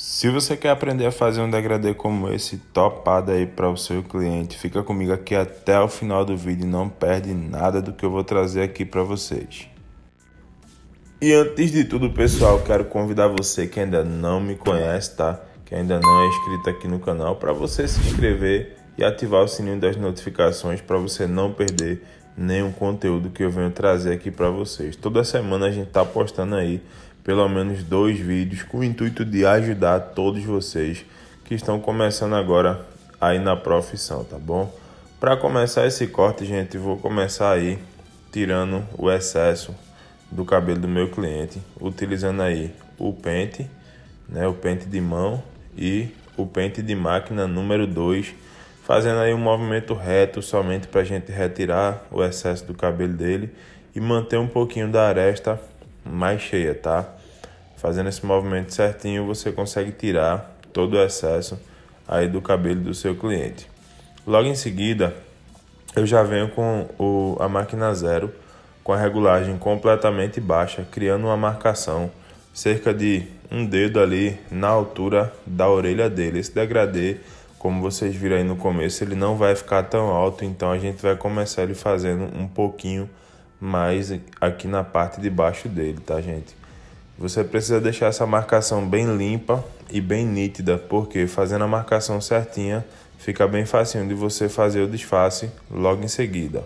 Se você quer aprender a fazer um degradê como esse, topado aí para o seu cliente, fica comigo aqui até o final do vídeo e não perde nada do que eu vou trazer aqui para vocês. E antes de tudo, pessoal, quero convidar você que ainda não me conhece, tá? Que ainda não é inscrito aqui no canal, para você se inscrever e ativar o sininho das notificações para você não perder nenhum conteúdo que eu venho trazer aqui para vocês. Toda semana a gente tá postando aí pelo menos 2 vídeos com o intuito de ajudar todos vocês que estão começando agora aí na profissão, tá bom? Para começar esse corte, gente, vou começar aí tirando o excesso do cabelo do meu cliente, utilizando aí o pente, né, o pente de mão e o pente de máquina número 2, fazendo aí um movimento reto somente para a gente retirar o excesso do cabelo dele e manter um pouquinho da aresta mais cheia, tá? Fazendo esse movimento certinho, você consegue tirar todo o excesso aí do cabelo do seu cliente. Logo em seguida, eu já venho com a máquina 0, com a regulagem completamente baixa, criando uma marcação cerca de um dedo ali na altura da orelha dele. Esse degradê, como vocês viram aí no começo, ele não vai ficar tão alto, então a gente vai começar ele fazendo um pouquinho mais aqui na parte de baixo dele, tá, gente? Você precisa deixar essa marcação bem limpa e bem nítida, porque fazendo a marcação certinha, fica bem facinho de você fazer o disfarce logo em seguida.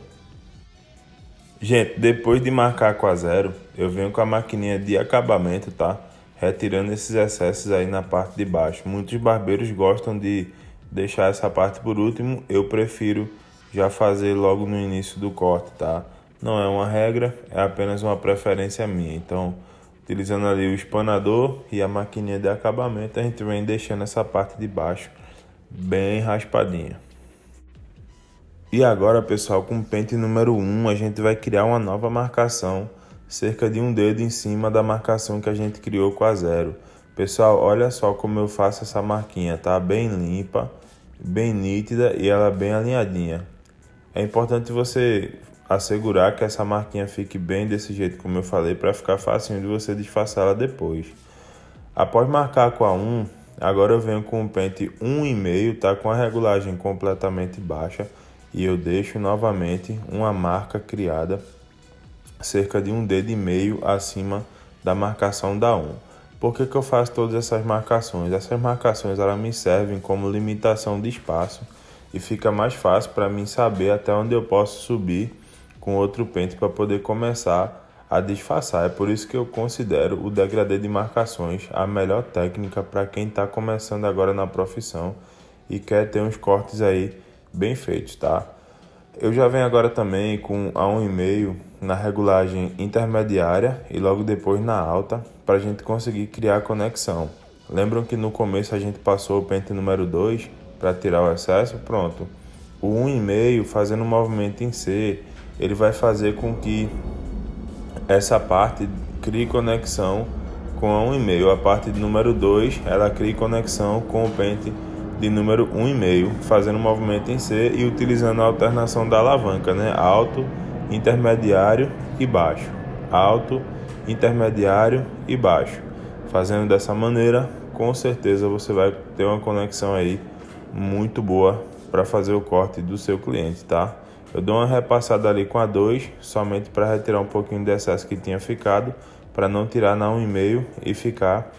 Gente, depois de marcar com a 0, eu venho com a maquininha de acabamento, tá? Retirando esses excessos aí na parte de baixo. Muitos barbeiros gostam de deixar essa parte por último, eu prefiro já fazer logo no início do corte, tá? Não é uma regra, é apenas uma preferência minha. Então, utilizando ali o espanador e a maquininha de acabamento, a gente vem deixando essa parte de baixo bem raspadinha. E agora, pessoal, com o pente número 1, a gente vai criar uma nova marcação, cerca de um dedo em cima da marcação que a gente criou com a 0. Pessoal, olha só como eu faço essa marquinha, tá? Bem limpa, bem nítida e ela bem alinhadinha. É importante você assegurar que essa marquinha fique bem desse jeito como eu falei, para ficar facinho de você disfarçá-la depois. Após marcar com a 1, agora eu venho com o pente 1,5, tá? Com a regulagem completamente baixa, e eu deixo novamente uma marca criada cerca de um dedo e meio acima da marcação da 1. Por que eu faço todas essas marcações? Essas marcações elas me servem como limitação de espaço e fica mais fácil para mim saber até onde eu posso subir com outro pente para poder começar a disfarçar. É por isso que eu considero o degradê de marcações a melhor técnica para quem está começando agora na profissão e quer ter uns cortes aí bem feitos, tá? Eu já venho agora também com a 1,5 na regulagem intermediária e logo depois na alta, para a gente conseguir criar a conexão. Lembram que no começo a gente passou o pente número 2 para tirar o excesso? Pronto. O 1,5 fazendo um movimento em C, ele vai fazer com que essa parte crie conexão com a 1,5. A parte de número 2, ela cria conexão com o pente de número 1,5, fazendo um movimento em C e utilizando a alternação da alavanca, né? Alto, intermediário e baixo. Alto, intermediário e baixo. Fazendo dessa maneira, com certeza você vai ter uma conexão aí muito boa para fazer o corte do seu cliente, tá? Eu dou uma repassada ali com a 2, somente para retirar um pouquinho de excesso que tinha ficado, para não tirar na 1,5 e ficar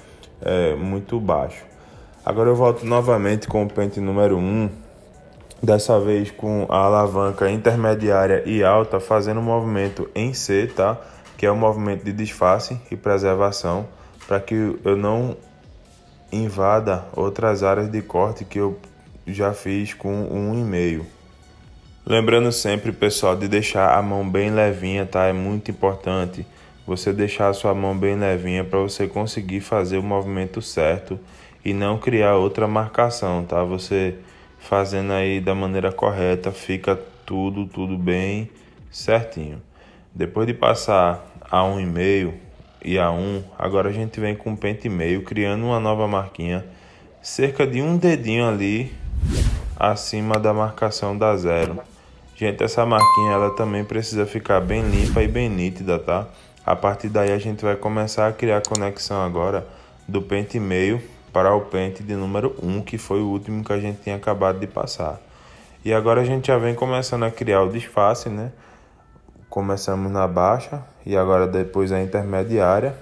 muito baixo. Agora eu volto novamente com o pente número 1, dessa vez com a alavanca intermediária e alta, fazendo um movimento em C, tá? Que é um movimento de disfarce e preservação, para que eu não invada outras áreas de corte que eu já fiz com o 1,5. Lembrando sempre, pessoal, de deixar a mão bem levinha, tá? É muito importante você deixar a sua mão bem levinha para você conseguir fazer o movimento certo e não criar outra marcação, tá? Você fazendo aí da maneira correta, fica tudo bem certinho. Depois de passar a 1,5 e a 1, agora a gente vem com o pente meio, criando uma nova marquinha, cerca de um dedinho ali acima da marcação da 0. Gente, essa marquinha ela também precisa ficar bem limpa e bem nítida, tá? A partir daí a gente vai começar a criar a conexão agora do pente meio para o pente de número 1, que foi o último que a gente tinha acabado de passar. E agora a gente já vem começando a criar o disfarce, né? Começamos na baixa e agora depois a intermediária.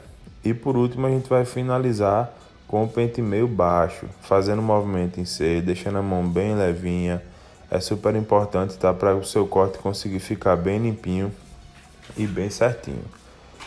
E por último a gente vai finalizar com o pente meio baixo, fazendo o movimento em C, deixando a mão bem levinha. É super importante, tá? Para o seu corte conseguir ficar bem limpinho e bem certinho.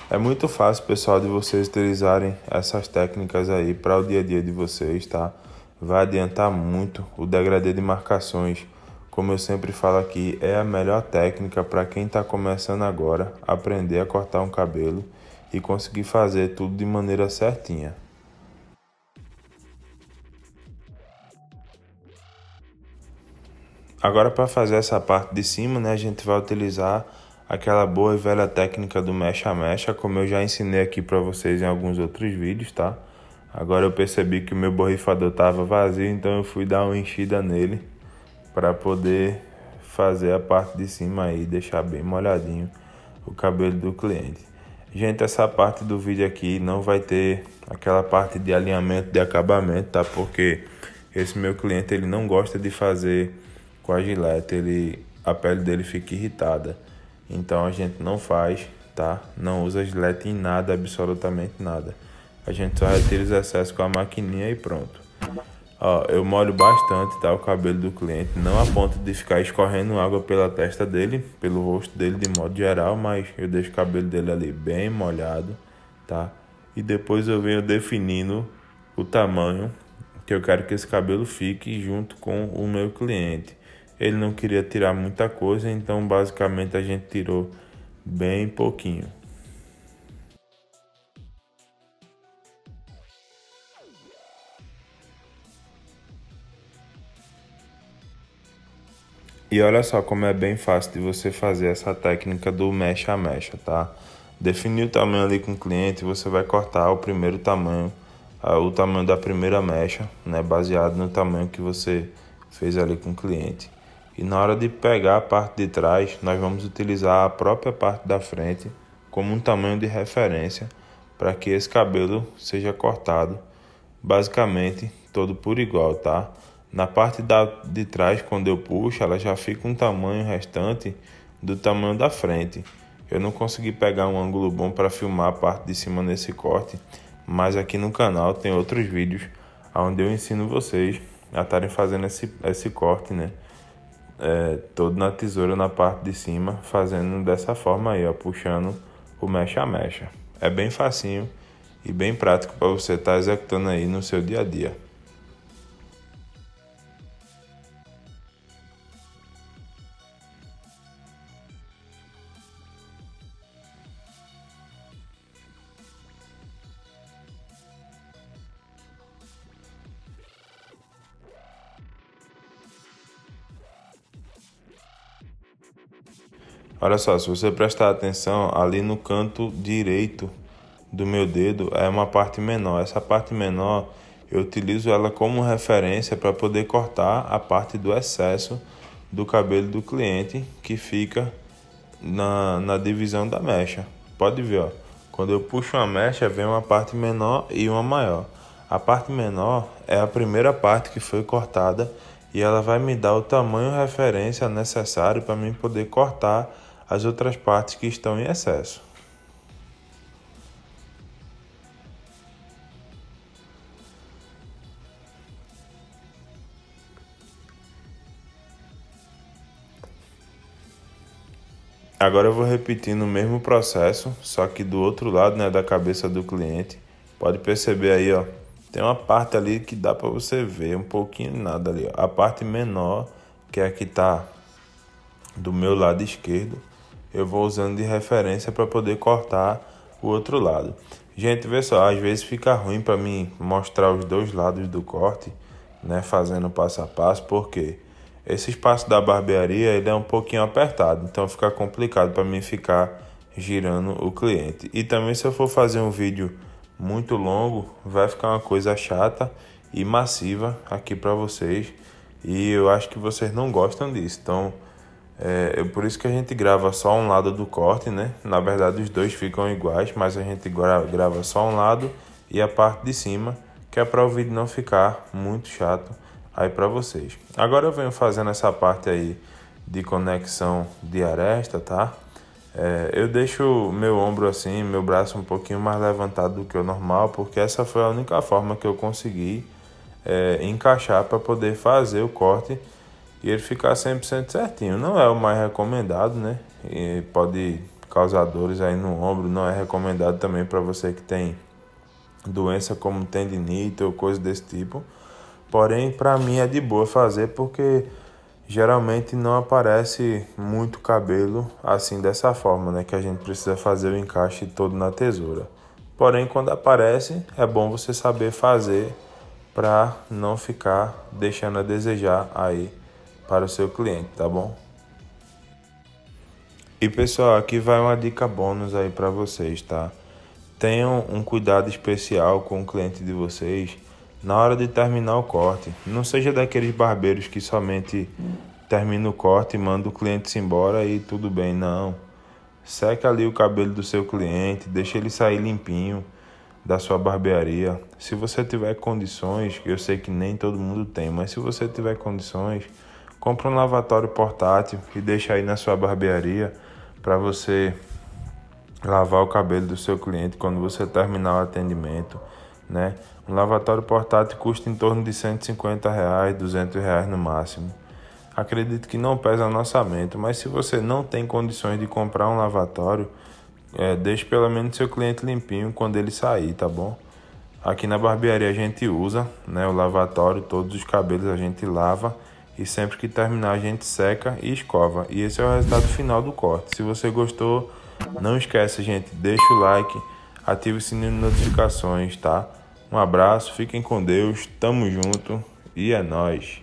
É muito fácil, pessoal, de vocês utilizarem essas técnicas aí para o dia a dia de vocês, tá? Vai adiantar muito o degradê de marcações. Como eu sempre falo aqui, é a melhor técnica para quem está começando agora a aprender a cortar um cabelo e conseguir fazer tudo de maneira certinha. Agora, para fazer essa parte de cima, né, a gente vai utilizar aquela boa e velha técnica do mecha-mecha, como eu já ensinei aqui para vocês em alguns outros vídeos, tá? Agora eu percebi que o meu borrifador estava vazio, então eu fui dar uma enchida nele para poder fazer a parte de cima aí, deixar bem molhadinho o cabelo do cliente. Gente, essa parte do vídeo aqui não vai ter aquela parte de alinhamento, de acabamento, tá? Porque esse meu cliente, ele não gosta de fazer com a gilete, a pele dele fica irritada. Então a gente não faz, tá? Não usa gilete em nada, absolutamente nada. A gente só retira os excessos com a maquininha e pronto. Ó, eu molho bastante, tá, o cabelo do cliente, não a ponto de ficar escorrendo água pela testa dele, pelo rosto dele de modo geral, mas eu deixo o cabelo dele ali bem molhado, tá? E depois eu venho definindo o tamanho que eu quero que esse cabelo fique junto com o meu cliente. Ele não queria tirar muita coisa, então basicamente a gente tirou bem pouquinho. E olha só como é bem fácil de você fazer essa técnica do mecha a mecha, tá? Definir o tamanho ali com o cliente, você vai cortar o primeiro tamanho, o tamanho da primeira mecha, né? Baseado no tamanho que você fez ali com o cliente. E na hora de pegar a parte de trás, nós vamos utilizar a própria parte da frente como um tamanho de referência para que esse cabelo seja cortado basicamente todo por igual, tá? Na parte de trás, quando eu puxo, ela já fica um tamanho restante do tamanho da frente. Eu não consegui pegar um ângulo bom para filmar a parte de cima nesse corte, mas aqui no canal tem outros vídeos onde eu ensino vocês a estarem fazendo esse corte, né? Todo na tesoura na parte de cima, fazendo dessa forma aí, ó, puxando o mecha a mecha. É bem facinho e bem prático para você estar executando aí no seu dia a dia. Olha só, se você prestar atenção, ali no canto direito do meu dedo é uma parte menor. Essa parte menor eu utilizo ela como referência para poder cortar a parte do excesso do cabelo do cliente que fica na divisão da mecha. Pode ver, ó, quando eu puxo uma mecha vem uma parte menor e uma maior. A parte menor é a primeira parte que foi cortada e ela vai me dar o tamanho referência necessário para mim poder cortar as outras partes que estão em excesso. Agora eu vou repetindo o mesmo processo, só que do outro lado, né, da cabeça do cliente. Pode perceber aí, ó, tem uma parte ali que dá para você ver um pouquinho nada ali, ó. A parte menor, que é a que tá do meu lado esquerdo, eu vou usando de referência para poder cortar o outro lado. Gente, vê só, às vezes fica ruim para mim mostrar os dois lados do corte, né, fazendo passo a passo, porque esse espaço da barbearia ele é um pouquinho apertado, então fica complicado para mim ficar girando o cliente. E também se eu for fazer um vídeo muito longo, vai ficar uma coisa chata e massiva aqui para vocês, e eu acho que vocês não gostam disso. Então por isso que a gente grava só um lado do corte, né? Na verdade os dois ficam iguais, mas a gente grava só um lado e a parte de cima, que é para o vídeo não ficar muito chato aí para vocês. Agora eu venho fazendo essa parte aí de conexão de aresta, tá? Eu deixo meu ombro assim, meu braço um pouquinho mais levantado do que o normal, porque essa foi a única forma que eu consegui encaixar para poder fazer o corte e ele ficar 100% certinho. Não é o mais recomendado, né? E pode causar dores aí no ombro, não é recomendado também para você que tem doença como tendinite ou coisa desse tipo. Porém, para mim é de boa fazer porque geralmente não aparece muito cabelo assim dessa forma, né? Que a gente precisa fazer o encaixe todo na tesoura. Porém, quando aparece, é bom você saber fazer para não ficar deixando a desejar aí para o seu cliente, tá bom? E pessoal, aqui vai uma dica bônus aí para vocês, tá? Tenham um cuidado especial com o cliente de vocês na hora de terminar o corte. Não seja daqueles barbeiros que somente termina o corte e manda o cliente se embora e tudo bem, não. Seca ali o cabelo do seu cliente, deixa ele sair limpinho da sua barbearia. Se você tiver condições, eu sei que nem todo mundo tem, mas se você tiver condições, compra um lavatório portátil e deixa aí na sua barbearia para você lavar o cabelo do seu cliente quando você terminar o atendimento, né? Um lavatório portátil custa em torno de R$150, R$200 no máximo. Acredito que não pesa no orçamento, mas se você não tem condições de comprar um lavatório, deixe pelo menos seu cliente limpinho quando ele sair, tá bom? Aqui na barbearia a gente usa, né, o lavatório, todos os cabelos a gente lava e sempre que terminar a gente seca e escova. E esse é o resultado final do corte. Se você gostou, não esquece, gente, deixa o like, ative o sininho de notificações, tá? Um abraço, fiquem com Deus, tamo junto e é nóis!